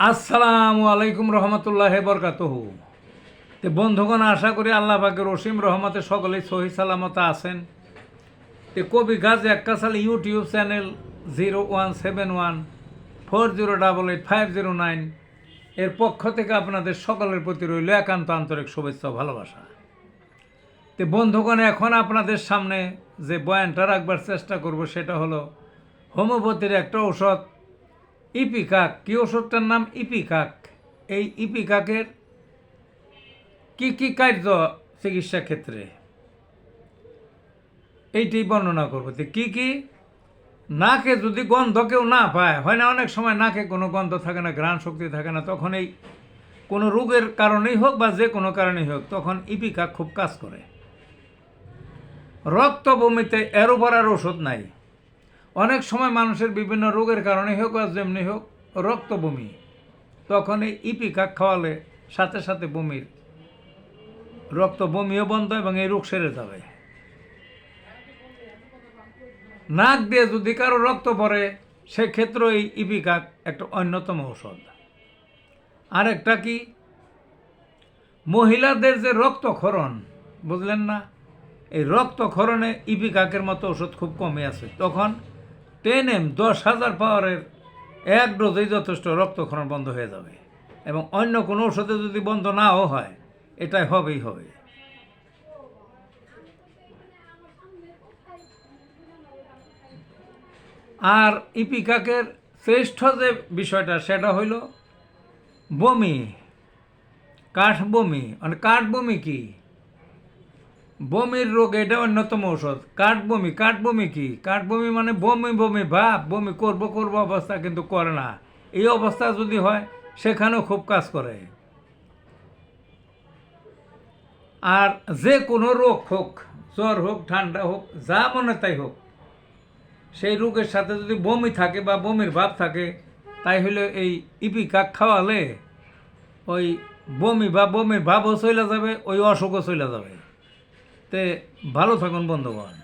আসসালামু আলাইকুম রহমতুল্লাহ বরকাতুহু। তো বন্ধুগণ, আশা করি আল্লাহ পাকের অসীম রহমতে সকলেই সহি সালামতে আছেন। তো কবি গাজী আক্কাস আলী ইউটিউব চ্যানেল 017140885009 এর পক্ষ থেকে আপনাদের সকলের প্রতি রইল একান্ত আন্তরিক শুভেচ্ছা ও ভালোবাসা। তো বন্ধুগণ, এখন আপনাদের সামনে যে বয়ানটা রাখবার চেষ্টা করব সেটা হলো হোমিওপ্যাথির একটা ঔষধ ইপিকাক। কি ওষুধটার নাম? ইপিকাক। এই ইপিকাকের কি কি কার্য চিকিৎসা ক্ষেত্রে এইটাই বর্ণনা করবো। তো কি কি, নাকে যদি গন্ধ কেউ না পায়, হয় না অনেক সময় নাকে কোনো গন্ধ থাকে না, ঘ্রাণ শক্তি থাকে না, তখন এই কোনো রোগের কারণেই হোক বা যে কোনো কারণেই হোক, তখন ইপিকাক খুব কাজ করে। রক্ত বমিতে এর উপর আর ওষুধ নাই। অনেক সময় মানুষের বিভিন্ন রোগের কারণে হোক আর যেমনি হোক রক্ত বমি, তখন এই ইপিকাক খাওয়ালে সাথে সাথে রক্ত বমিও বন্ধ এবং এই রোগ সেরে যাবে। নাক দিয়ে যদি কারো রক্ত পড়ে, সেক্ষেত্রে এই ইপিকাক একটা অন্যতম ঔষধ। আরেকটা কি, মহিলাদের যে রক্তক্ষরণ, বুঝলেন না, এই রক্তক্ষরণে ইপিকাকের মতো ওষুধ খুব কমে আছে। তখন 10 mg 10,000 পাওয়ারের এক ডোজেই যথেষ্ট, রক্তক্ষরণ বন্ধ হয়ে যাবে। এবং অন্য কোনো ওষুধে যদি বন্ধ নাও হয়, এটাই হবেই হবে। আর ইপিকাকের শ্রেষ্ঠ যে বিষয়টা সেটা হইল বমি, কাঠ বমি। মানে কাঠ বমি কি, বমির রোগ, এটা অন্যতম ঔষধ। কাঠ বমি, কাঠ বমি কি, কাঠ বমি মানে বমি বমি ভাব, বমি করব করব অবস্থা কিন্তু করে না, এই অবস্থা যদি হয় সেখানেও খুব কাজ করে। আর যে কোনো রোগ হোক, জ্বর হোক, ঠান্ডা হোক, যা মনে তাই হোক, সেই রোগের সাথে যদি বমি থাকে বা বমির ভাব থাকে, তাই হলে এই ইপিকাক খাওয়ালে ওই বমি বা বমির ভাবও চলে যাবে, ওই অসুখও চলে যাবে। তে ভালো থাকুন বন্ধুগণ।